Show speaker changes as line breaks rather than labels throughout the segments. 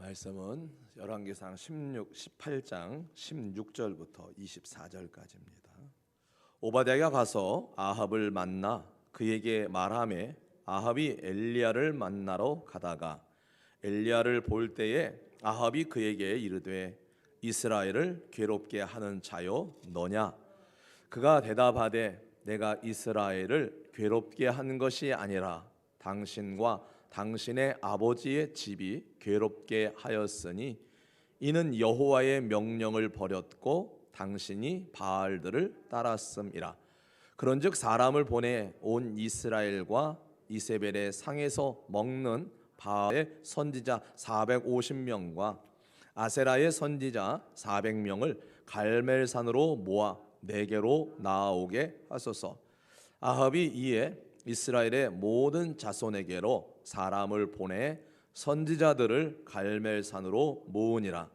말씀은 열왕기상 18장 16절부터 24절까지입니다. 오바댜가 가서 아합을 만나 그에게 말하매 아합이 엘리야를 만나러 가다가 엘리야를 볼 때에 아합이 그에게 이르되 이스라엘을 괴롭게 하는 자요 너냐? 그가 대답하되 내가 이스라엘을 괴롭게 한 것이 아니라 당신과 당신의 아버지의 집이 괴롭게 하였으니 이는 여호와의 명령을 버렸고 당신이 바알들을 따랐음이라. 그런즉 사람을 보내 온 이스라엘과 이세벨의 상에서 먹는 바알의 선지자 450명과 아세라의 선지자 400명을 갈멜산으로 모아 내게로 나아오게 하소서. 아합이 이에 이스라엘의 모든 자손에게로 사람을 보내 선지자들을 갈멜산으로 모으니라.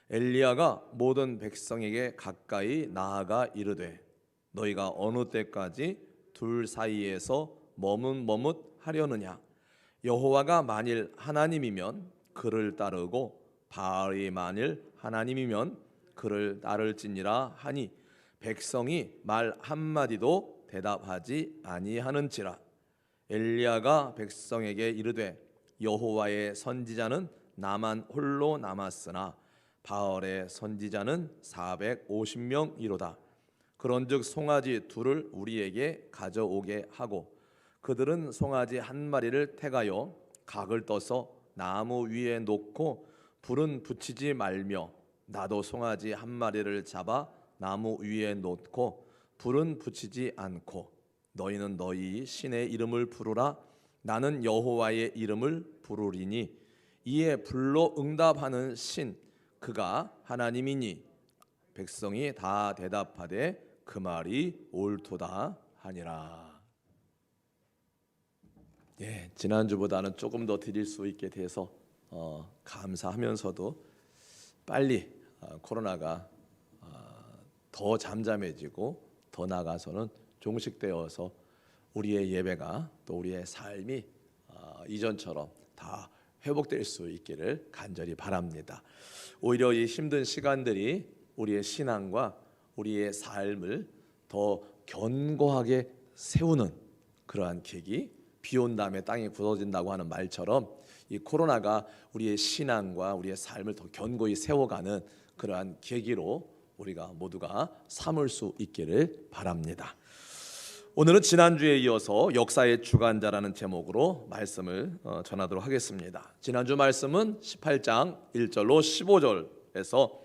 엘리야가 모든 백성에게 가까이 나아가 이르되 너희가 어느 때까지 둘 사이에서 머뭇머뭇하려느냐? 여호와가 만일 하나님이면 그를 따르고 바알이 만일 하나님이면 그를 따를지니라 하니 백성이 말 한마디도 대답하지 아니하는지라. 엘리야가 백성에게 이르되 여호와의 선지자는 나만 홀로 남았으나 바알의 선지자는 450명이로다. 그런즉 송아지 둘을 우리에게 가져오게 하고 그들은 송아지 한 마리를 택하여 각을 떠서 나무 위에 놓고 불은 붙이지 말며 나도 송아지 한 마리를 잡아 나무 위에 놓고 불은 붙이지 않고 너희는 너희 신의 이름을 부르라. 나는 여호와의 이름을 부르리니 이에 불로 응답하는 신 그가 하나님이니 백성이 다 대답하되 그 말이 옳도다 하니라. 지난주보다는 조금 더 드릴 수 있게 돼서 감사하면서도 빨리 코로나가 더 잠잠해지고 더 나아가서는 종식되어서 우리의 예배가 또 우리의 삶이 이전처럼 다 회복될 수 있기를 간절히 바랍니다. 오히려 이 힘든 시간들이 우리의 신앙과 우리의 삶을 더 견고하게 세우는 그러한 계기, 비 온 다음에 땅이 굳어진다고 하는 말처럼 이 코로나가 우리의 신앙과 우리의 삶을 더 견고히 세워가는 그러한 계기로 우리가 모두가 삼을 수 있기를 바랍니다. 오늘은 지난주에 이어서 역사의 주관자라는 제목으로 말씀을 전하도록 하겠습니다. 지난주 말씀은 18장 1절로 15절에서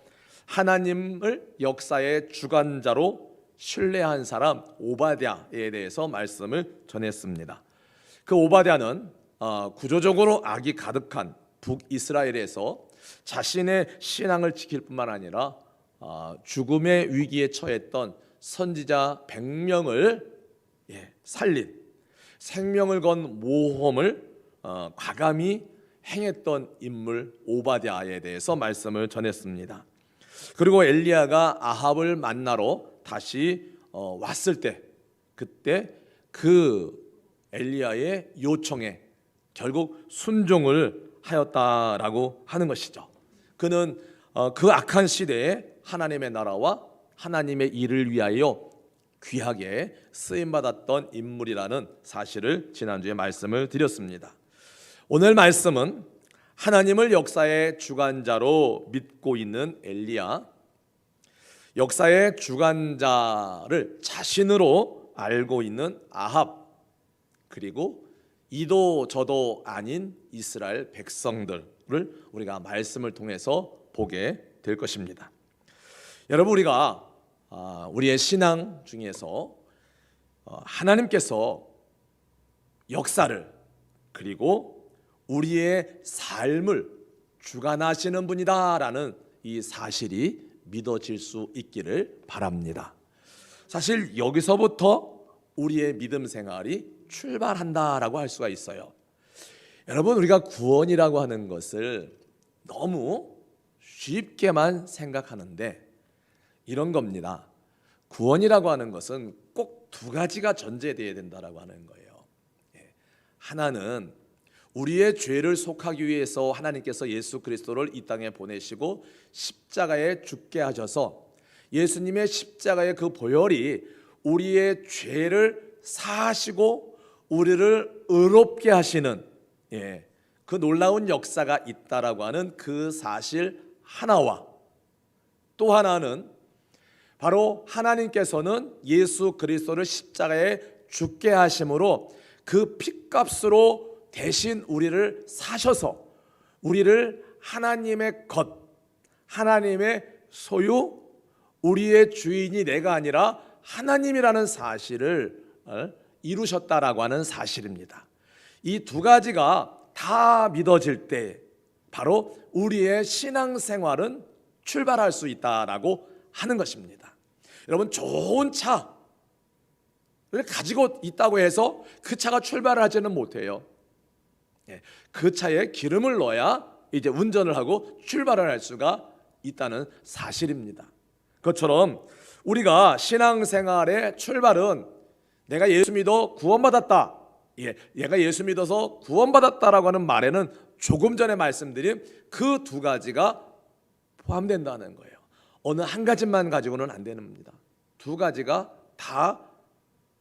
하나님을 역사의 주관자로 신뢰한 사람 오바댜에 대해서 말씀을 전했습니다. 그 오바댜는 구조적으로 악이 가득한 북이스라엘에서 자신의 신앙을 지킬 뿐만 아니라 죽음의 위기에 처했던 선지자 100명을 살린 생명을 건 모험을 과감히 행했던 인물 오바댜에 대해서 말씀을 전했습니다. 그리고 엘리야가 아합을 만나러 다시 왔을 때 그때 그 엘리야의 요청에 결국 순종을 하였다라고 하는 것이죠. 그는 그 악한 시대에 하나님의 나라와 하나님의 일을 위하여 귀하게 쓰임받았던 인물이라는 사실을 지난주에 말씀을 드렸습니다. 오늘 말씀은 하나님을 역사의 주관자로 믿고 있는 엘리야, 역사의 주관자를 자신으로 알고 있는 아합, 그리고 이도 저도 아닌 이스라엘 백성들을 우리가 말씀을 통해서 보게 될 것입니다. 여러분, 우리가 우리의 신앙 중에서 하나님께서 역사를 그리고 우리의 삶을 주관하시는 분이다라는 이 사실이 믿어질 수 있기를 바랍니다. 사실 여기서부터 우리의 믿음 생활이 출발한다라고 할 수가 있어요. 여러분, 우리가 구원이라고 하는 것을 너무 쉽게만 생각하는데 이런 겁니다. 구원이라고 하는 것은 꼭 두 가지가 전제되어야 된다라고 하는 거예요. 하나는 우리의 죄를 속하기 위해서 하나님께서 예수 그리스도를 이 땅에 보내시고 십자가에 죽게 하셔서 예수님의 십자가의 그 보혈이 우리의 죄를 사하시고 우리를 의롭게 하시는 그 놀라운 역사가 있다라고 하는 그 사실 하나와, 또 하나는 바로 하나님께서는 예수 그리스도를 십자가에 죽게 하심으로 그 핏값으로 대신 우리를 사셔서 우리를 하나님의 것, 하나님의 소유, 우리의 주인이 내가 아니라 하나님이라는 사실을 이루셨다라고 하는 사실입니다. 이 두 가지가 다 믿어질 때 바로 우리의 신앙생활은 출발할 수 있다라고 하는 것입니다. 여러분, 좋은 차를 가지고 있다고 해서 그 차가 출발을 하지는 못해요. 그 차에 기름을 넣어야 이제 운전을 하고 출발을 할 수가 있다는 사실입니다. 그것처럼 우리가 신앙생활의 출발은 내가 예수 믿어 구원받았다, 얘가 예수 믿어서 구원받았다라고 하는 말에는 조금 전에 말씀드린 그 두 가지가 포함된다는 거예요. 어느 한 가지만 가지고는 안 되는 겁니다. 두 가지가 다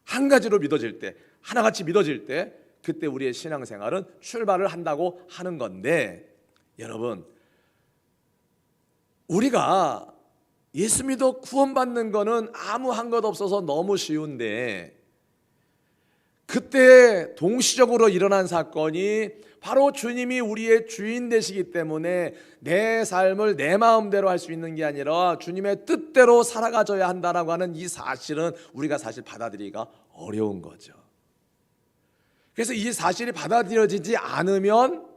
한 가지로 믿어질 때, 하나같이 믿어질 때, 그때 우리의 신앙생활은 출발을 한다고 하는 건데, 여러분, 우리가 예수 믿어 구원받는 거는 아무 한 것 없어서 너무 쉬운데, 그때 동시적으로 일어난 사건이 바로 주님이 우리의 주인 되시기 때문에 내 삶을 내 마음대로 할 수 있는 게 아니라 주님의 뜻대로 살아가줘야 한다라고 하는 이 사실은 우리가 사실 받아들이기가 어려운 거죠. 그래서 이 사실이 받아들여지지 않으면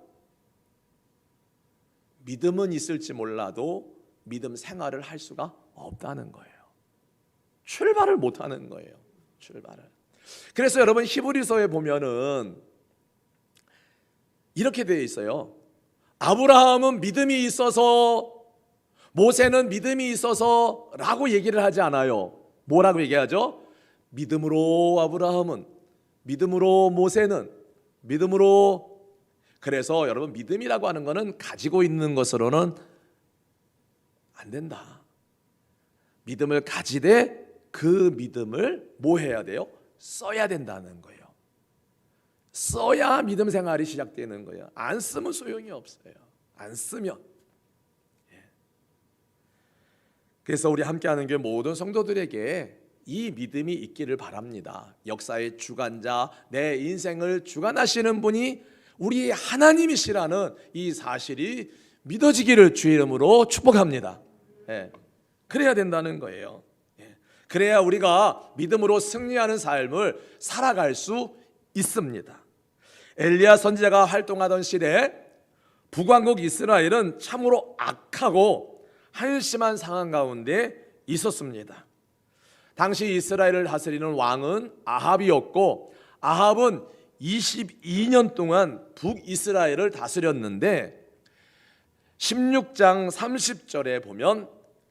믿음은 있을지 몰라도 믿음 생활을 할 수가 없다는 거예요. 출발을 못하는 거예요. 출발을. 그래서 여러분, 히브리서에 보면은 이렇게 되어 있어요. 아브라함은 믿음이 있어서, 모세는 믿음이 있어서 라고 얘기를 하지 않아요. 뭐라고 얘기하죠? 믿음으로 아브라함은, 믿음으로 모세는, 믿음으로. 그래서 여러분, 믿음이라고 하는 것은 가지고 있는 것으로는 안 된다. 믿음을 가지되 그 믿음을 뭐 해야 돼요? 써야 된다는 거예요. 써야 믿음 생활이 시작되는 거예요. 안 쓰면 소용이 없어요. 안 쓰면. 그래서 우리 함께하는 교회 모든 성도들에게 이 믿음이 있기를 바랍니다. 역사의 주관자, 내 인생을 주관하시는 분이 우리 하나님이시라는 이 사실이 믿어지기를 주의 이름으로 축복합니다. 그래야 된다는 거예요. 그래야 우리가 믿음으로 승리하는 삶을 살아갈 수 있습니다. 엘리야 선지자가 활동하던 시대에 북왕국 이스라엘은 참으로 악하고 한심한 상황 가운데 있었습니다. 당시 이스라엘을 다스리는 왕은 아합이었고, 아합은 22년 동안 북이스라엘을 다스렸는데 16장 30절에 보면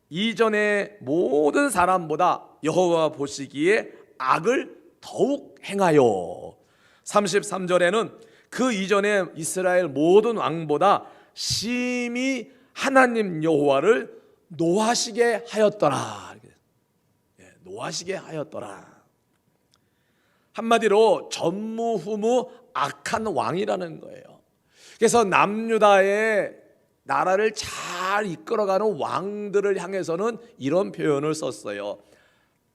이전의 모든 사람보다 여호와 보시기에 악을 더욱 행하여, 33절에는 그 이전의 이스라엘 모든 왕보다 심히 하나님 여호와를 노하시게 하였더라. 노하시게 하였더라. 한마디로 전무후무 악한 왕이라는 거예요. 그래서 남유다의 나라를 잘 이끌어가는 왕들을 향해서는 이런 표현을 썼어요.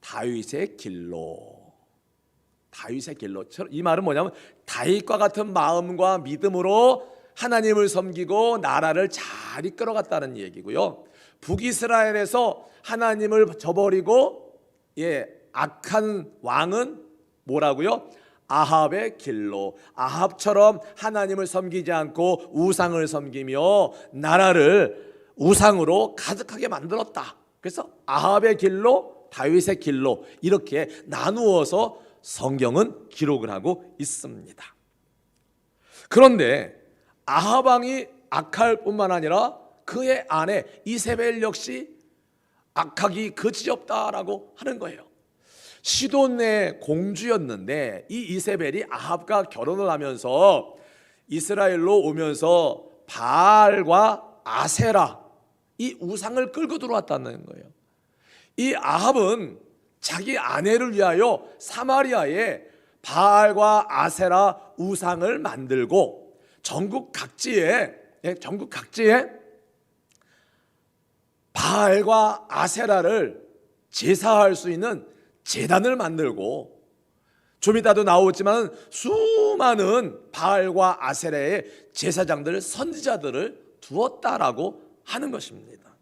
다윗의 길로. 다윗의 길로. 이 말은 뭐냐면 다윗과 같은 마음과 믿음으로 하나님을 섬기고 나라를 잘 이끌어갔다는 얘기고요. 북이스라엘에서 하나님을 저버리고 악한 왕은 뭐라고요? 아합의 길로. 아합처럼 하나님을 섬기지 않고 우상을 섬기며 나라를 우상으로 가득하게 만들었다. 그래서 아합의 길로, 다윗의 길로 이렇게 나누어서 성경은 기록을 하고 있습니다. 그런데 아합 왕이 악할 뿐만 아니라 그의 아내 이세벨 역시 악하기 그지없다라고 하는 거예요. 시돈의 공주였는데 이 이세벨이 아합과 결혼을 하면서 이스라엘로 오면서 바알과 아세라 이 우상을 끌고 들어왔다는 거예요. 이 아합은 자기 아내를 위하여 사마리아에 바알과 아세라 우상을 만들고 전국 각지에 바알과 아세라를 제사할 수 있는 제단을 만들고, 좀 이따도 나오지만 수많은 바알과 아세라의 제사장들, 선지자들을 두었다라고 하는 것입니다.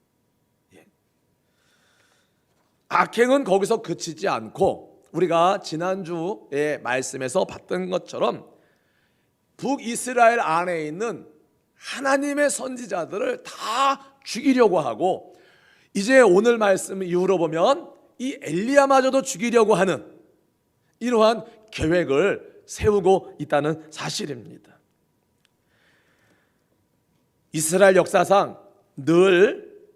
악행은 거기서 그치지 않고 우리가 지난주의 말씀에서 봤던 것처럼 북이스라엘 안에 있는 하나님의 선지자들을 다 죽이려고 하고, 이제 오늘 말씀 이후로 보면 이 엘리야마저도 죽이려고 하는 이러한 계획을 세우고 있다는 사실입니다. 이스라엘 역사상 늘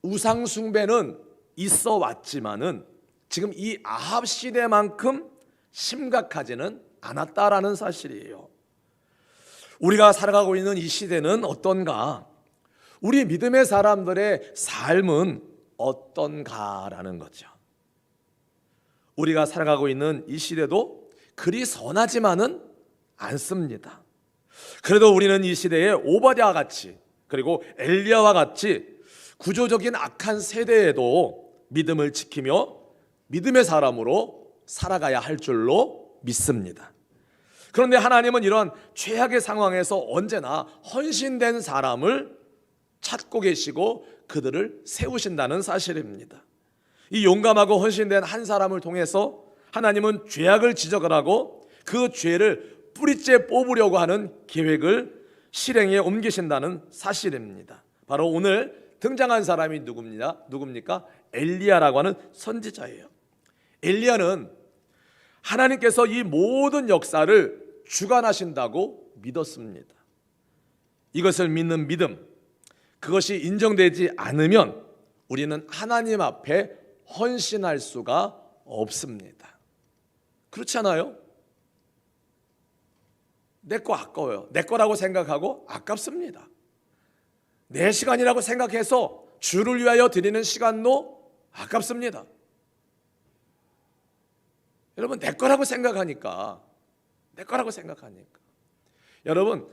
우상 숭배는 있어 왔지만은 지금 이 아합 시대만큼 심각하지는 않았다라는 사실이에요. 우리가 살아가고 있는 이 시대는 어떤가? 우리 믿음의 사람들의 삶은 어떤가라는 거죠. 우리가 살아가고 있는 이 시대도 그리 선하지만은 않습니다. 그래도 우리는 이 시대에 오바댜와 같이, 그리고 엘리야와 같이 구조적인 악한 세대에도 믿음을 지키며 믿음의 사람으로 살아가야 할 줄로 믿습니다. 그런데 하나님은 이런 최악의 상황에서 언제나 헌신된 사람을 찾고 계시고 그들을 세우신다는 사실입니다. 이 용감하고 헌신된 한 사람을 통해서 하나님은 죄악을 지적을 하고 그 죄를 뿌리째 뽑으려고 하는 계획을 실행에 옮기신다는 사실입니다. 바로 오늘 등장한 사람이 누굽니까? 엘리야라고 하는 선지자예요. 엘리야는 하나님께서 이 모든 역사를 주관하신다고 믿었습니다. 이것을 믿는 믿음, 그것이 인정되지 않으면 우리는 하나님 앞에 헌신할 수가 없습니다. 그렇지 않아요? 내 거 아까워요. 내 거라고 생각하고 아깝습니다. 내 시간이라고 생각해서 주를 위하여 드리는 시간도 아깝습니다. 여러분, 내 거라고 생각하니까 여러분,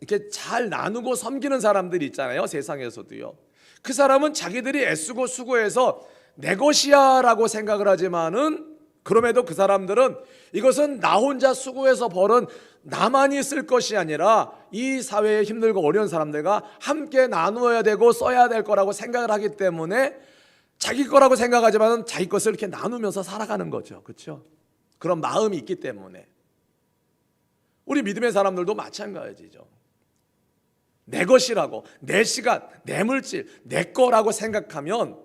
이렇게 잘 나누고 섬기는 사람들이 있잖아요. 세상에서도요. 그 사람은 자기들이 애쓰고 수고해서 내 것이야 라고 생각을 하지만은, 그럼에도 그 사람들은 이것은 나 혼자 수고해서 벌은 나만이 쓸 것이 아니라 이 사회에 힘들고 어려운 사람들과 함께 나누어야 되고 써야 될 거라고 생각을 하기 때문에 자기 거라고 생각하지만 자기 것을 이렇게 나누면서 살아가는 거죠. 그렇죠? 그런 마음이 있기 때문에. 우리 믿음의 사람들도 마찬가지죠. 내 것이라고, 내 시간, 내 물질, 내 거라고 생각하면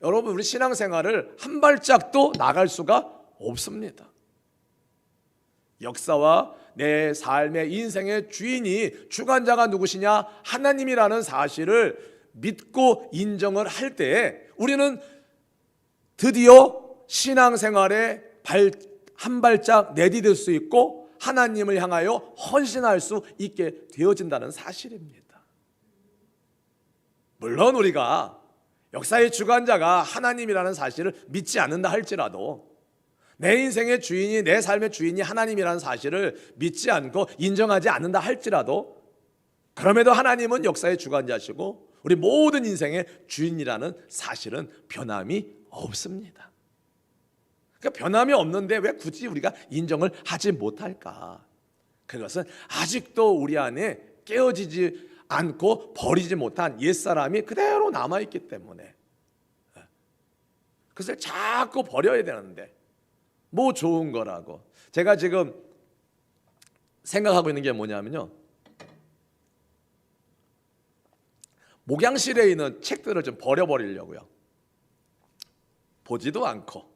여러분, 우리 신앙생활을 한 발짝도 나갈 수가 없습니다. 역사와 내 삶의 인생의 주인이, 주관자가 누구시냐? 하나님이라는 사실을 믿고 인정을 할 때 우리는 드디어 신앙생활에 한 발짝 내디딜 수 있고 하나님을 향하여 헌신할 수 있게 되어진다는 사실입니다. 물론 우리가 역사의 주관자가 하나님이라는 사실을 믿지 않는다 할지라도, 내 인생의 주인이, 내 삶의 주인이 하나님이라는 사실을 믿지 않고 인정하지 않는다 할지라도, 그럼에도 하나님은 역사의 주관자시고 우리 모든 인생의 주인이라는 사실은 변함이 없습니다. 그러니까 변함이 없는데 왜 굳이 우리가 인정을 하지 못할까? 그것은 아직도 우리 안에 깨어지지 않고 버리지 못한 옛사람이 그대로 남아있기 때문에, 그것을 자꾸 버려야 되는데 뭐 좋은 거라고. 제가 지금 생각하고 있는 게 뭐냐면요, 목양실에 있는 책들을 좀 버려버리려고요. 보지도 않고,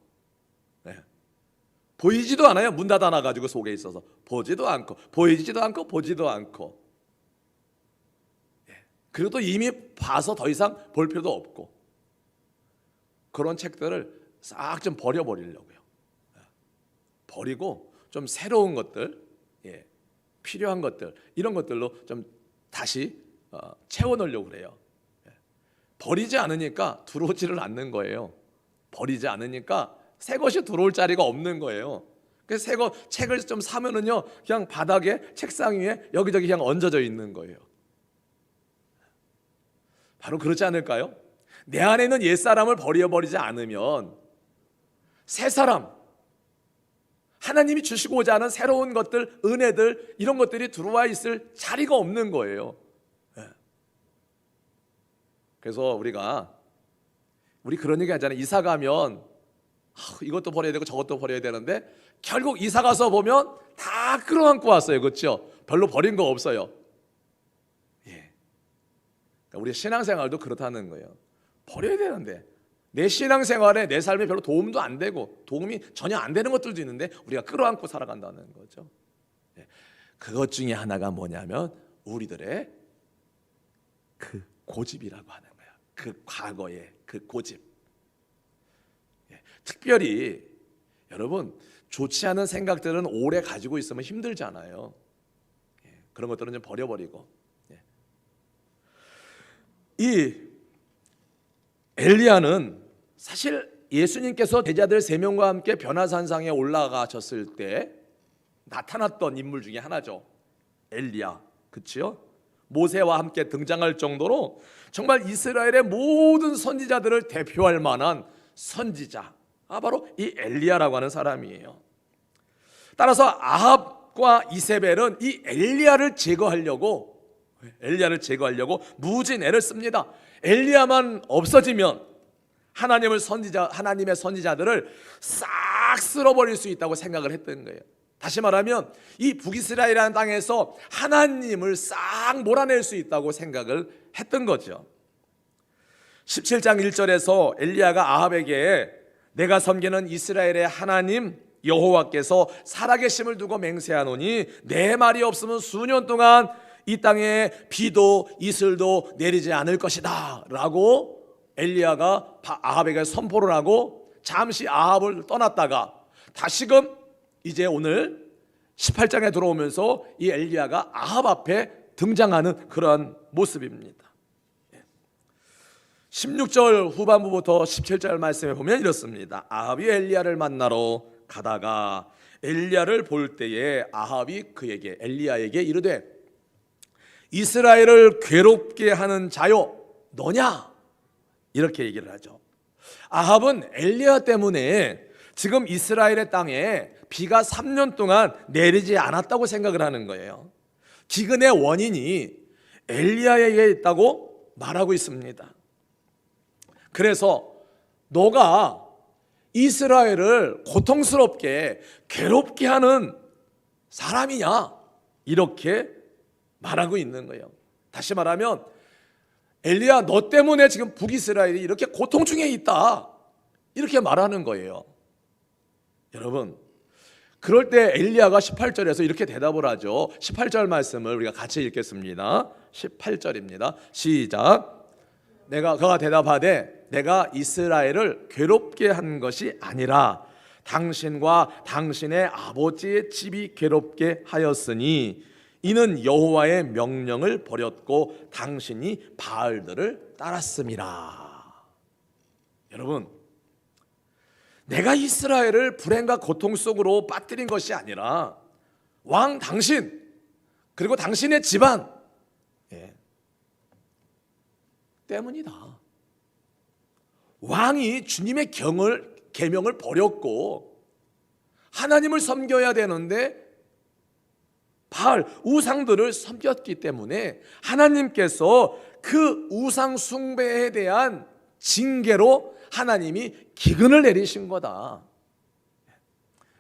보이지도 않아요. 문 닫아놔가지고 속에 있어서 보지도 않고, 보이지도 않고, 보지도 않고, 그리고 또 이미 봐서 더 이상 볼 필요도 없고, 그런 책들을 싹 좀 버려버리려고요. 버리고 좀 새로운 것들, 필요한 것들, 이런 것들로 좀 다시 채워 넣으려고 그래요. 버리지 않으니까 들어오지를 않는 거예요. 버리지 않으니까 새 것이 들어올 자리가 없는 거예요. 그래서 책을 좀 사면은요, 그냥 바닥에 책상 위에 여기저기 그냥 얹어져 있는 거예요. 바로 그렇지 않을까요? 내 안에 있는 옛사람을 버려버리지 않으면 새 사람, 하나님이 주시고자 하는 새로운 것들, 은혜들, 이런 것들이 들어와 있을 자리가 없는 거예요. 그래서 우리 그런 얘기 하잖아요. 이사 가면 이것도 버려야 되고 저것도 버려야 되는데 결국 이사 가서 보면 다 끌어안고 왔어요. 그렇죠? 별로 버린 거 없어요. 예. 그러니까 우리 신앙생활도 그렇다는 거예요. 버려야 되는데 내 신앙생활에 내 삶에 별로 도움도 안 되고 도움이 전혀 안 되는 것들도 있는데 우리가 끌어안고 살아간다는 거죠. 예. 그것 중에 하나가 뭐냐면 우리들의 그 고집이라고 하는 거예요. 그 과거의 그 고집. 예. 특별히 여러분, 좋지 않은 생각들은 오래 가지고 있으면 힘들잖아요. 예. 그런 것들은 좀 버려버리고. 예. 이 엘리야는 사실 예수님께서 제자들 3명과 함께 변화산상에 올라가셨을 때 나타났던 인물 중에 하나죠. 엘리야, 그렇죠? 모세와 함께 등장할 정도로 정말 이스라엘의 모든 선지자들을 대표할 만한 선지자, 바로 이 엘리야라고 하는 사람이에요. 따라서 아합과 이세벨은 이 엘리야를 제거하려고 무진 애를 씁니다. 엘리야만 없어지면 하나님의 선지자들을 싹 쓸어버릴 수 있다고 생각을 했던 거예요. 다시 말하면 이 북이스라엘이라는 땅에서 하나님을 싹 몰아낼 수 있다고 생각을 했던 거죠. 17장 1절에서 엘리야가 아합에게 내가 섬기는 이스라엘의 하나님 여호와께서 살아계심을 두고 맹세하노니 내 말이 없으면 수년 동안 이 땅에 비도 이슬도 내리지 않을 것이다 라고 엘리야가 아합에게 선포를 하고 잠시 아합을 떠났다가 다시금 이제 오늘 18장에 들어오면서 이 엘리야가 아합 앞에 등장하는 그러한 모습입니다. 16절 후반부부터 17절 말씀에 보면 이렇습니다. 아합이 엘리야를 만나러 가다가 엘리야를 볼 때에 아합이 그에게 엘리야에게 이르되 이스라엘을 괴롭게 하는 자요 너냐? 이렇게 얘기를 하죠. 아합은 엘리야 때문에 지금 이스라엘의 땅에 비가 3년 동안 내리지 않았다고 생각을 하는 거예요. 기근의 원인이 엘리야에게 있다고 말하고 있습니다. 그래서 너가 이스라엘을 고통스럽게 괴롭게 하는 사람이냐? 이렇게 말하고 있는 거예요. 다시 말하면 엘리야 너 때문에 지금 북이스라엘이 이렇게 고통 중에 있다. 이렇게 말하는 거예요. 여러분, 그럴 때 엘리야가 18절에서 이렇게 대답을 하죠. 18절 말씀을 우리가 같이 읽겠습니다. 18절입니다. 시작. 그가 대답하되 내가 이스라엘을 괴롭게 한 것이 아니라 당신과 당신의 아버지의 집이 괴롭게 하였으니 이는 여호와의 명령을 버렸고 당신이 바알들을 따랐음이라. 여러분, 내가 이스라엘을 불행과 고통 속으로 빠뜨린 것이 아니라 왕 당신 그리고 당신의 집안 때문이다. 왕이 주님의 계명을 버렸고 하나님을 섬겨야 되는데 바알 우상들을 섬겼기 때문에 하나님께서 그 우상 숭배에 대한 징계로 하나님이 기근을 내리신 거다.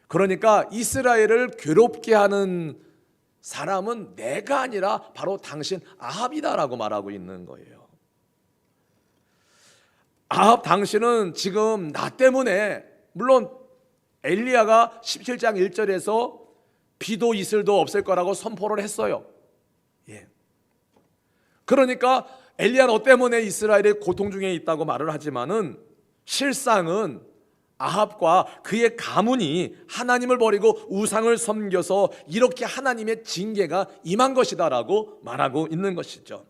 그러니까 이스라엘을 괴롭게 하는 사람은 내가 아니라 바로 당신 아합이다라고 말하고 있는 거예요. 아합 당신은 지금 나 때문에, 물론 엘리야가 17장 1절에서 비도 이슬도 없을 거라고 선포를 했어요. 그러니까 엘리야 너 때문에 이스라엘이 고통 중에 있다고 말을 하지만은 실상은 아합과 그의 가문이 하나님을 버리고 우상을 섬겨서 이렇게 하나님의 징계가 임한 것이다라고 말하고 있는 것이죠.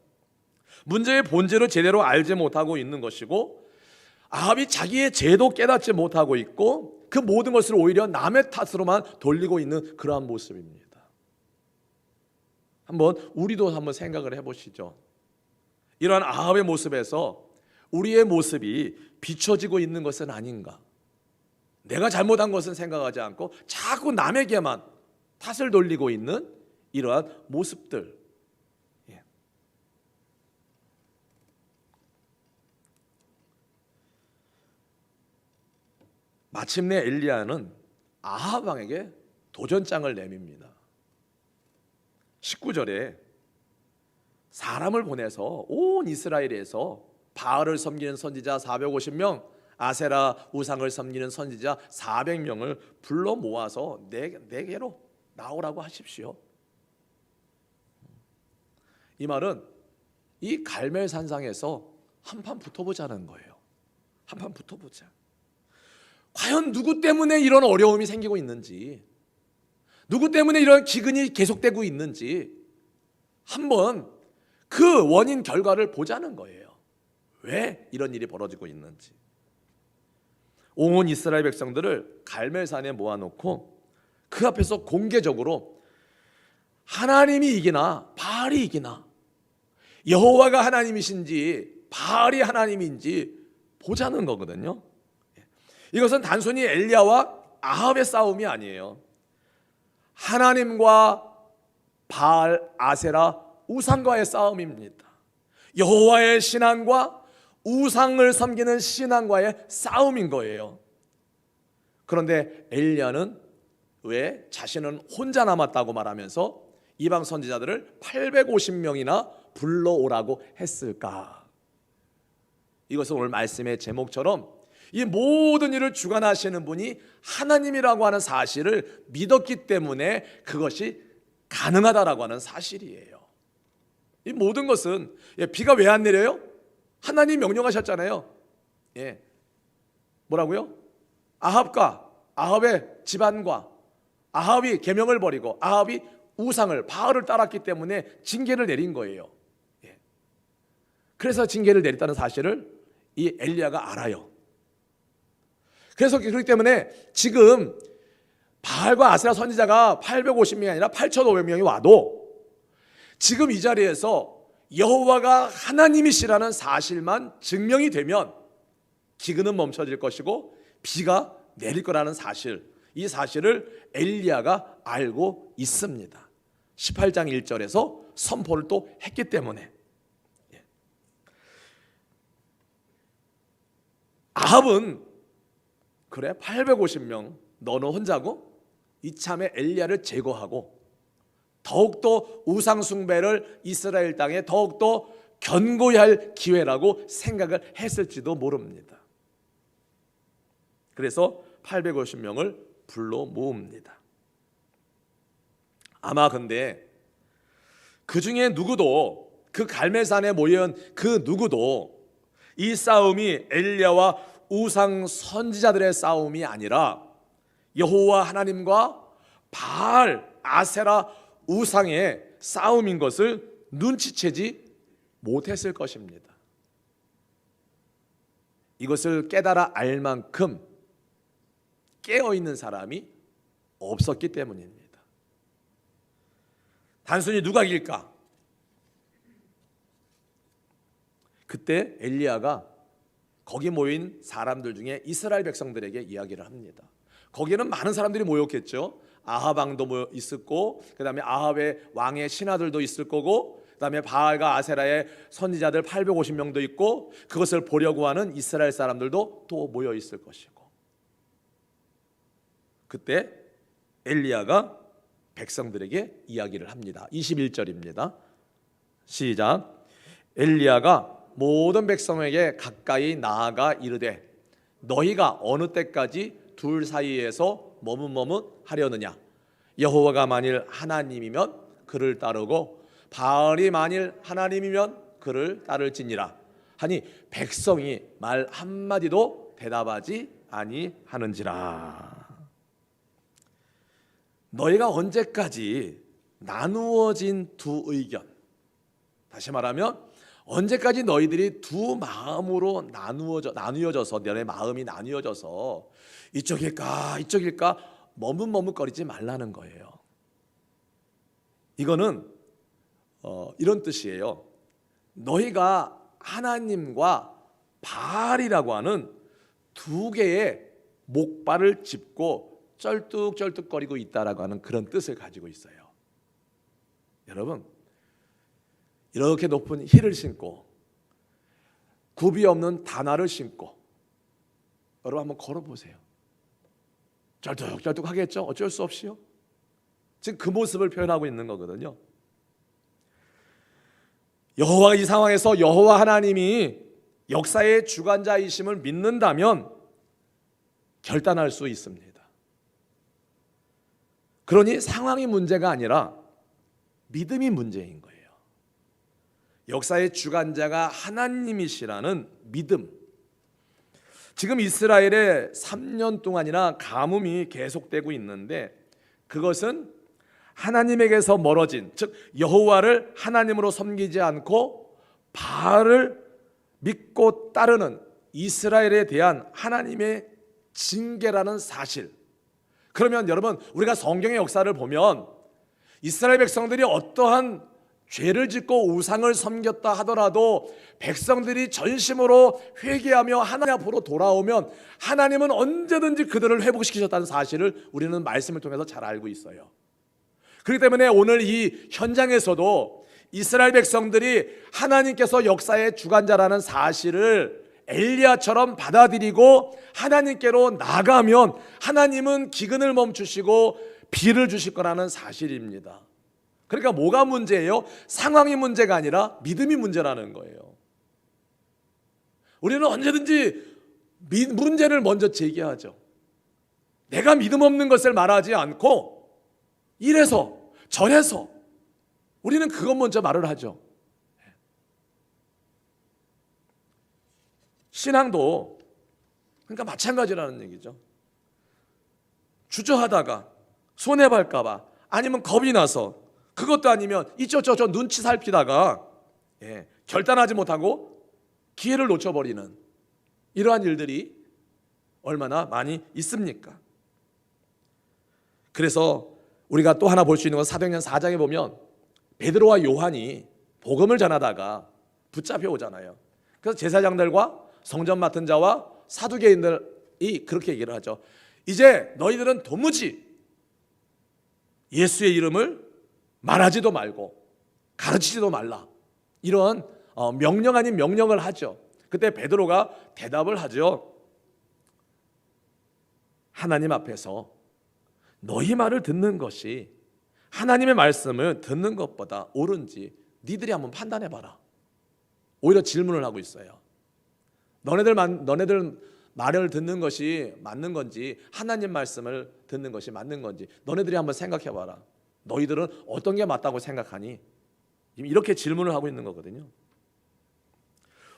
문제의 본질을 제대로 알지 못하고 있는 것이고, 아합이 자기의 죄도 깨닫지 못하고 있고, 그 모든 것을 오히려 남의 탓으로만 돌리고 있는 그러한 모습입니다. 우리도 한번 생각을 해보시죠. 이러한 아합의 모습에서 우리의 모습이 비춰지고 있는 것은 아닌가? 내가 잘못한 것은 생각하지 않고 자꾸 남에게만 탓을 돌리고 있는 이러한 모습들. 마침내 엘리야는 아합 왕에게 도전장을 내밉니다. 19절에 사람을 보내서 온 이스라엘에서 바알을 섬기는 선지자 450명, 아세라 우상을 섬기는 선지자 400명을 불러 모아서 내게로 나오라고 하십시오. 이 말은 이 갈멜산상에서 한판 붙어보자는 거예요. 한판 붙어보자. 과연 누구 때문에 이런 어려움이 생기고 있는지, 누구 때문에 이런 기근이 계속되고 있는지 한번 그 원인 결과를 보자는 거예요. 왜 이런 일이 벌어지고 있는지. 온 이스라엘 백성들을 갈멜산에 모아놓고 그 앞에서 공개적으로 하나님이 이기나 바알이 이기나, 여호와가 하나님이신지 바알이 하나님인지 보자는 거거든요. 이것은 단순히 엘리야와 아합의 싸움이 아니에요. 하나님과 바알, 아세라, 우상과의 싸움입니다. 여호와의 신앙과 우상을 섬기는 신앙과의 싸움인 거예요. 그런데 엘리야는 왜 자신은 혼자 남았다고 말하면서 이방 선지자들을 850명이나 불러오라고 했을까? 이것은 오늘 말씀의 제목처럼 이 모든 일을 주관하시는 분이 하나님이라고 하는 사실을 믿었기 때문에 그것이 가능하다라고 하는 사실이에요. 이 모든 것은 비가 왜 안 내려요? 하나님 명령하셨잖아요. 뭐라고요? 아합과 아합의 집안과 아합이 계명을 버리고 아합이 우상을 바알을 따랐기 때문에 징계를 내린 거예요. 그래서 징계를 내렸다는 사실을 이 엘리야가 알아요. 그래서 그렇기 때문에 지금 바알과 아세라 선지자가 850명이 아니라 8,500명이 와도 지금 이 자리에서 여호와가 하나님이시라는 사실만 증명이 되면 기근은 멈춰질 것이고 비가 내릴 거라는 사실, 이 사실을 엘리야가 알고 있습니다. 18장 1절에서 선포를 또 했기 때문에. 아합은 그래 850명 너는 혼자고 이참에 엘리야를 제거하고 더욱더 우상 숭배를 이스라엘 땅에 더욱더 견고히 할 기회라고 생각을 했을지도 모릅니다. 그래서 850명을 불러 모읍니다. 아마 근데 그 중에 누구도, 그 갈멜산에 모인 그 누구도 이 싸움이 엘리야와 우상 선지자들의 싸움이 아니라 여호와 하나님과 바알, 아세라 우상의 싸움인 것을 눈치채지 못했을 것입니다. 이것을 깨달아 알 만큼 깨어있는 사람이 없었기 때문입니다. 단순히 누가 이길까? 그때 엘리야가 거기 모인 사람들 중에 이스라엘 백성들에게 이야기를 합니다. 거기는 많은 사람들이 모였겠죠. 아합 왕도 있었고, 그 다음에 아합의 왕의 신하들도 있을 거고, 그 다음에 바알과 아세라의 선지자들 850명도 있고, 그것을 보려고 하는 이스라엘 사람들도 또 모여 있을 것이고, 그때 엘리야가 백성들에게 이야기를 합니다. 21절입니다. 시작. 엘리야가 모든 백성에게 가까이 나아가 이르되 너희가 어느 때까지 둘 사이에서 머뭇머뭇하려느냐? 여호와가 만일 하나님이면 그를 따르고 바알이 만일 하나님이면 그를 따를지니라 하니 백성이 말 한마디도 대답하지 아니하는지라. 너희가 언제까지 나누어진 두 의견, 다시 말하면 언제까지 너희들이 두 마음으로 나누어져서 너네 마음이 나뉘어져서 이쪽일까 이쪽일까 머뭇머뭇거리지 말라는 거예요. 이거는 이런 뜻이에요. 너희가 하나님과 바알이라고 하는 두 개의 목발을 짚고 쩔뚝쩔뚝거리고 있다라고 하는 그런 뜻을 가지고 있어요. 여러분, 이렇게 높은 힐을 신고 굽이 없는 단화를 신고 여러분 한번 걸어보세요. 쩔뚝쩔뚝 하겠죠? 어쩔 수 없이요. 지금 그 모습을 표현하고 있는 거거든요. 여호와 이 상황에서 여호와 하나님이 역사의 주관자이심을 믿는다면 결단할 수 있습니다. 그러니 상황이 문제가 아니라 믿음이 문제인 거예요. 역사의 주관자가 하나님이시라는 믿음. 지금 이스라엘에 3년 동안이나 가뭄이 계속되고 있는데 그것은 하나님에게서 멀어진, 즉 여호와를 하나님으로 섬기지 않고 바알을 믿고 따르는 이스라엘에 대한 하나님의 징계라는 사실. 그러면 여러분, 우리가 성경의 역사를 보면 이스라엘 백성들이 어떠한 죄를 짓고 우상을 섬겼다 하더라도 백성들이 전심으로 회개하며 하나님 앞으로 돌아오면 하나님은 언제든지 그들을 회복시키셨다는 사실을 우리는 말씀을 통해서 잘 알고 있어요. 그렇기 때문에 오늘 이 현장에서도 이스라엘 백성들이 하나님께서 역사의 주관자라는 사실을 엘리야처럼 받아들이고 하나님께로 나가면 하나님은 기근을 멈추시고 비를 주실 거라는 사실입니다. 그러니까 뭐가 문제예요? 상황이 문제가 아니라 믿음이 문제라는 거예요. 우리는 언제든지 문제를 먼저 제기하죠. 내가 믿음 없는 것을 말하지 않고 이래서 저래서 우리는 그것 먼저 말을 하죠. 신앙도 그러니까 마찬가지라는 얘기죠. 주저하다가 손해볼까 봐 아니면 겁이 나서 그것도 아니면 이쪽 눈치 살피다가 결단하지 못하고 기회를 놓쳐버리는 이러한 일들이 얼마나 많이 있습니까? 그래서 우리가 또 하나 볼 수 있는 건 사도행전 4장에 보면 베드로와 요한이 복음을 전하다가 붙잡혀 오잖아요. 그래서 제사장들과 성전 맡은 자와 사두개인들이 그렇게 얘기를 하죠. 이제 너희들은 도무지 예수의 이름을 말하지도 말고 가르치지도 말라. 이런 명령 아닌 명령을 하죠. 그때 베드로가 대답을 하죠. 하나님 앞에서 너희 말을 듣는 것이 하나님의 말씀을 듣는 것보다 옳은지 니들이 한번 판단해봐라. 오히려 질문을 하고 있어요. 너네들 말을 듣는 것이 맞는 건지 하나님 말씀을 듣는 것이 맞는 건지 너네들이 한번 생각해봐라. 너희들은 어떤 게 맞다고 생각하니? 이렇게 질문을 하고 있는 거거든요.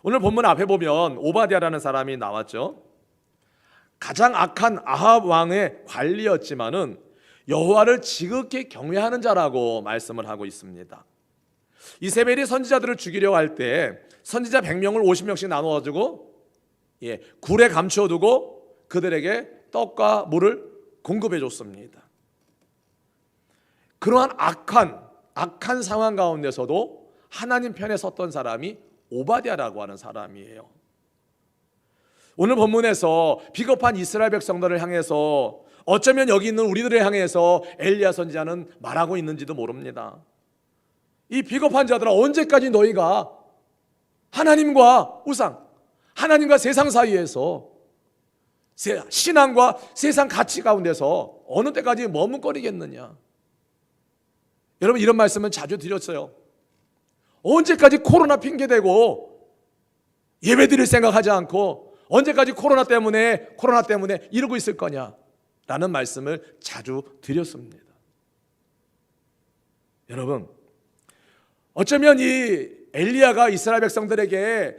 오늘 본문 앞에 보면 오바댜라는 사람이 나왔죠. 가장 악한 아합 왕의 관리였지만은 여호와를 지극히 경외하는 자라고 말씀을 하고 있습니다. 이세벨이 선지자들을 죽이려고 할 때 선지자 100명을 50명씩 나누어주고 굴에 감춰두고 그들에게 떡과 물을 공급해 줬습니다. 그러한 악한 상황 가운데서도 하나님 편에 섰던 사람이 오바댜라고 하는 사람이에요. 오늘 본문에서 비겁한 이스라엘 백성들을 향해서 어쩌면 여기 있는 우리들을 향해서 엘리야 선지자는 말하고 있는지도 모릅니다. 이 비겁한 자들아, 언제까지 너희가 하나님과 우상, 하나님과 세상 사이에서 신앙과 세상 가치 가운데서 어느 때까지 머뭇거리겠느냐. 여러분, 이런 말씀은 자주 드렸어요. 언제까지 코로나 핑계대고 예배드릴 생각하지 않고 언제까지 코로나 때문에 이러고 있을 거냐라는 말씀을 자주 드렸습니다. 여러분, 어쩌면 이 엘리야가 이스라엘 백성들에게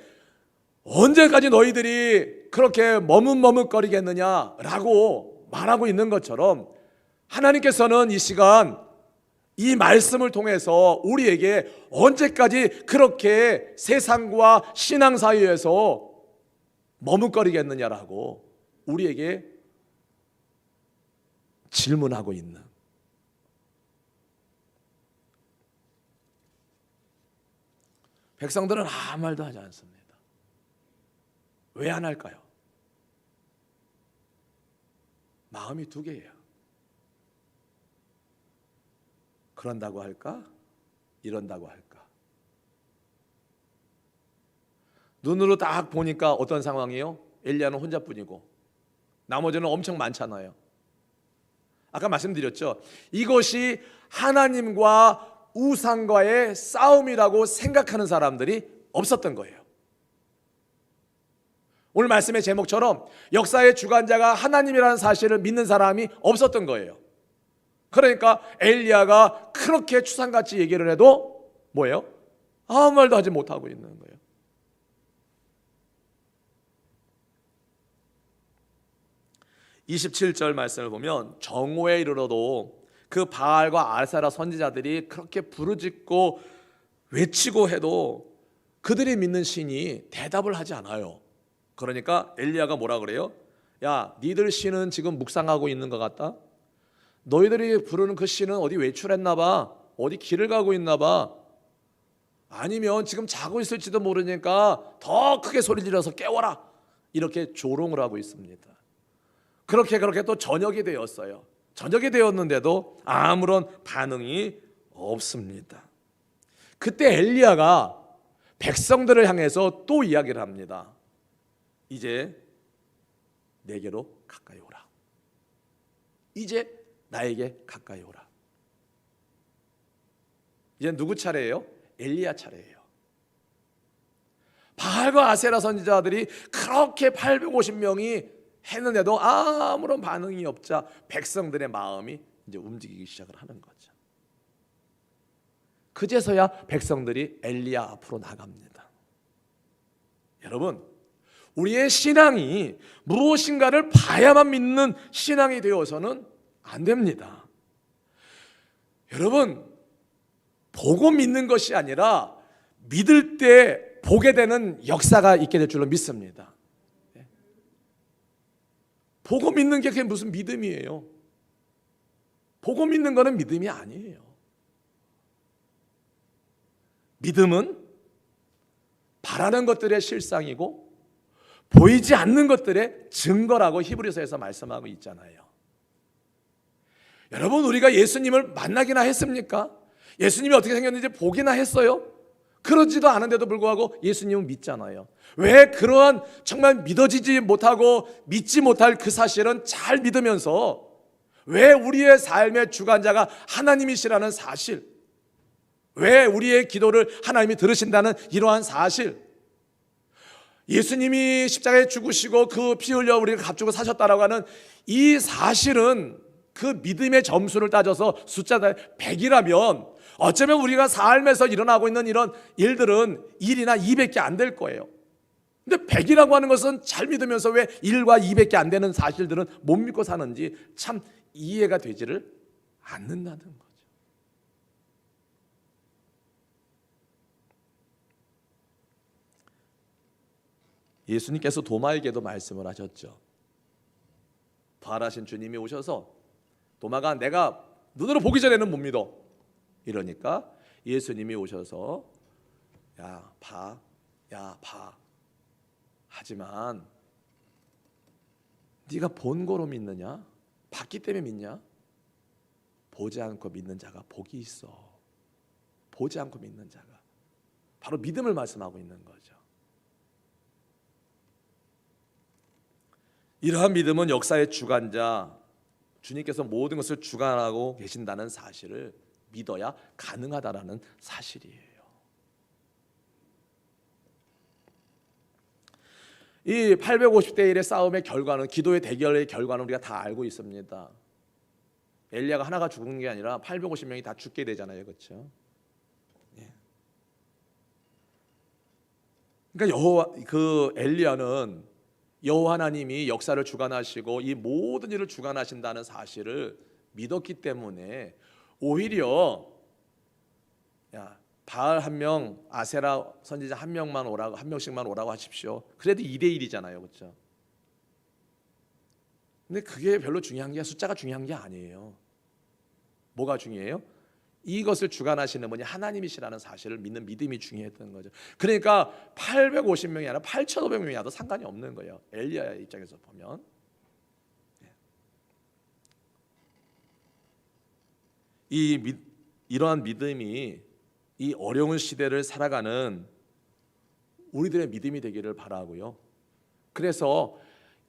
언제까지 너희들이 그렇게 머뭇머뭇거리겠느냐라고 말하고 있는 것처럼 하나님께서는 이 시간 이 말씀을 통해서 우리에게 언제까지 그렇게 세상과 신앙 사이에서 머뭇거리겠느냐라고 우리에게 질문하고 있는, 백성들은 아무 말도 하지 않습니다. 왜 안 할까요? 마음이 두 개예요. 그런다고 할까? 이런다고 할까? 눈으로 딱 보니까 어떤 상황이에요? 엘리야는 혼자뿐이고 나머지는 엄청 많잖아요. 아까 말씀드렸죠. 이것이 하나님과 우상과의 싸움이라고 생각하는 사람들이 없었던 거예요. 오늘 말씀의 제목처럼 역사의 주관자가 하나님이라는 사실을 믿는 사람이 없었던 거예요. 그러니까 엘리야가 그렇게 추상같이 얘기를 해도 뭐예요? 아무 말도 하지 못하고 있는 거예요. (27절) 말씀을 보면 정오에 이르러도 그 바알과 아세라 선지자들이 그렇게 부르짖고 외치고 해도 그들이 믿는 신이 대답을 하지 않아요. 그러니까 엘리야가 뭐라 그래요? 야, 니들 신은 지금 묵상하고 있는 것 같다? 너희들이 부르는 그 신은 어디 외출했나 봐, 어디 길을 가고 있나 봐, 아니면 지금 자고 있을지도 모르니까 더 크게 소리 질러서 깨워라, 이렇게 조롱을 하고 있습니다. 그렇게 또 저녁이 되었어요. 저녁이 되었는데도 아무런 반응이 없습니다. 그때 엘리야가 백성들을 향해서 또 이야기를 합니다. 이제 내게로 가까이 오라. 이제 나에게 가까이 오라. 이제 누구 차례예요? 엘리야 차례예요. 바알과 아세라 선지자들이 그렇게 850명이 했는데도 아무런 반응이 없자 백성들의 마음이 이제 움직이기 시작을 하는 거죠. 그제서야 백성들이 엘리야 앞으로 나갑니다. 여러분, 우리의 신앙이 무엇인가를 봐야만 믿는 신앙이 되어서는 안 됩니다. 여러분, 보고 믿는 것이 아니라 믿을 때 보게 되는 역사가 있게 될 줄로 믿습니다. 보고 믿는 게 그게 무슨 믿음이에요? 보고 믿는 거는 믿음이 아니에요. 믿음은 바라는 것들의 실상이고 보이지 않는 것들의 증거라고 히브리서에서 말씀하고 있잖아요. 여러분, 우리가 예수님을 만나기나 했습니까? 예수님이 어떻게 생겼는지 보기나 했어요? 그러지도 않은데도 불구하고 예수님은 믿잖아요. 왜 그러한 정말 믿어지지 못하고 믿지 못할 그 사실은 잘 믿으면서 왜 우리의 삶의 주관자가 하나님이시라는 사실, 왜 우리의 기도를 하나님이 들으신다는 이러한 사실, 예수님이 십자가에 죽으시고 그 피 흘려 우리를 값주고 사셨다라고 하는 이 사실은 그 믿음의 점수를 따져서 숫자가 100이라면 어쩌면 우리가 삶에서 일어나고 있는 이런 일들은 1이나 200개 안 될 거예요. 근데 100이라고 하는 것은 잘 믿으면서 왜 1과 200개 안 되는 사실들은 못 믿고 사는지 참 이해가 되지를 않는다는 거죠. 예수님께서 도마에게도 말씀을 하셨죠. 부활하신 주님이 오셔서 도마가 내가 눈으로 보기 전에는 못 믿어, 이러니까 예수님이 오셔서 야 봐, 하지만 네가 본 거로 믿느냐? 봤기 때문에 믿냐? 보지 않고 믿는 자가 복이 있어. 보지 않고 믿는 자가 바로 믿음을 말씀하고 있는 거죠. 이러한 믿음은 역사의 주관자 주님께서 모든 것을 주관하고 계신다는 사실을 믿어야 가능하다라는 사실이에요. 이 850대 1의 싸움의 결과는, 기도의 대결의 결과는 우리가 다 알고 있습니다. 엘리야가 하나가 죽은 게 아니라 850명이 다 죽게 되잖아요, 그렇죠? 그러니까 그 엘리야는 여호와 하나님이 역사를 주관하시고 이 모든 일을 주관하신다는 사실을 믿었기 때문에 오히려 바알 한 명, 아세라 선지자 한 명씩만 오라고 하십시오. 그래도 2대1이잖아요, 그렇죠? 근데 그게 별로 중요한 게 숫자가 중요한 게 아니에요. 뭐가 중요해요? 이것을 주관하시는 분이 하나님이시라는 사실을 믿는 믿음이 중요했던 거죠. 그러니까 850명이 아니라 8,500명이 와도 상관이 없는 거예요. 엘리야의 입장에서 보면. 이러한 믿음이 이 어려운 시대를 살아가는 우리들의 믿음이 되기를 바라고요. 그래서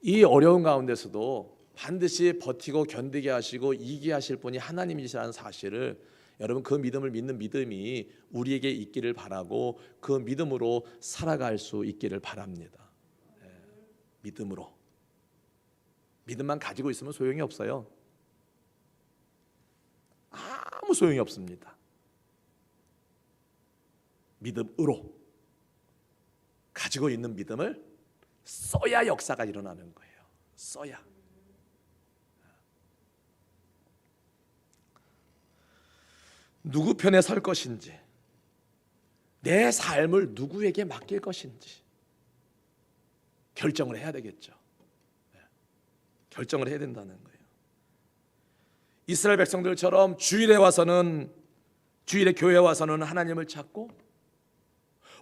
이 어려운 가운데서도 반드시 버티고 견디게 하시고 이기게 하실 분이 하나님이시라는 사실을, 여러분 그 믿음을 믿는 믿음이 우리에게 있기를 바라고 그 믿음으로 살아갈 수 있기를 바랍니다. 믿음으로. 믿음만 가지고 있으면 소용이 없어요. 아무 소용이 없습니다. 믿음으로, 가지고 있는 믿음을 써야 역사가 일어나는 거예요. 써야. 누구 편에 설 것인지, 내 삶을 누구에게 맡길 것인지 결정을 해야 되겠죠. 결정을 해야 된다는 거예요. 이스라엘 백성들처럼 주일에 교회에 와서는 하나님을 찾고,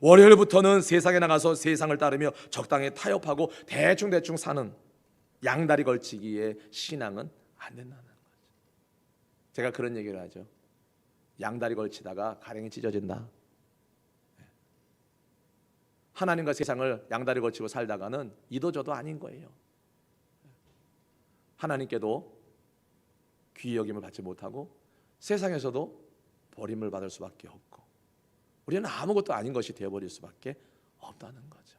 월요일부터는 세상에 나가서 세상을 따르며 적당히 타협하고 대충 사는 양다리 걸치기의 신앙은 안 된다는 거죠. 제가 그런 얘기를 하죠. 양다리 걸치다가 가랭이 찢어진다. 하나님과 세상을 양다리 걸치고 살다가는 이도저도 아닌 거예요. 하나님께도 귀히 여김을 받지 못하고 세상에서도 버림을 받을 수밖에 없고, 우리는 아무것도 아닌 것이 되어버릴 수밖에 없다는 거죠.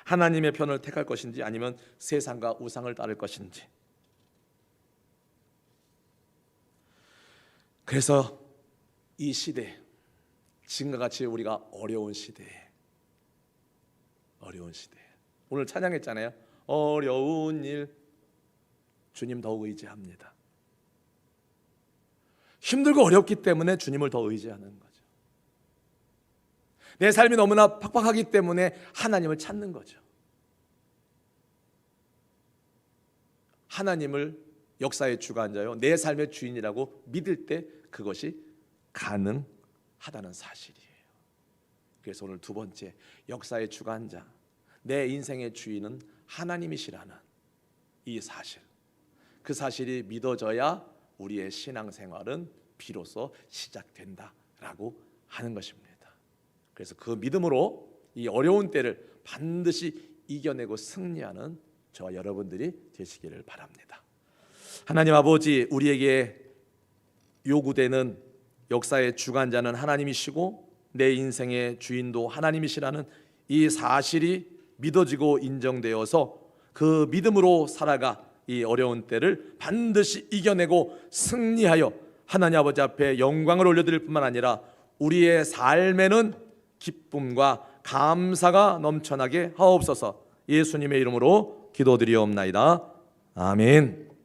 하나님의 편을 택할 것인지 아니면 세상과 우상을 따를 것인지. 그래서 이 시대, 지금과 같이 우리가 어려운 시대에 오늘 찬양했잖아요. 어려운 일 주님 더욱 의지합니다. 힘들고 어렵기 때문에 주님을 더 의지하는 거죠. 내 삶이 너무나 팍팍하기 때문에 하나님을 찾는 거죠. 하나님을 역사의 주관자요, 내 삶의 주인이라고 믿을 때 그것이 가능하다는 사실이에요. 그래서 오늘 두 번째, 역사의 주관자, 내 인생의 주인은 하나님이시라는 이 사실, 그 사실이 믿어져야 우리의 신앙생활은 비로소 시작된다라고 하는 것입니다. 그래서 그 믿음으로 이 어려운 때를 반드시 이겨내고 승리하는 저와 여러분들이 되시기를 바랍니다. 하나님 아버지, 우리에게 요구되는 역사의 주관자는 하나님이시고 내 인생의 주인도 하나님이시라는 이 사실이 믿어지고 인정되어서 그 믿음으로 살아가 이 어려운 때를 반드시 이겨내고 승리하여 하나님 아버지 앞에 영광을 올려드릴 뿐만 아니라 우리의 삶에는 기쁨과 감사가 넘쳐나게 하옵소서. 예수님의 이름으로 기도드리옵나이다. 아멘.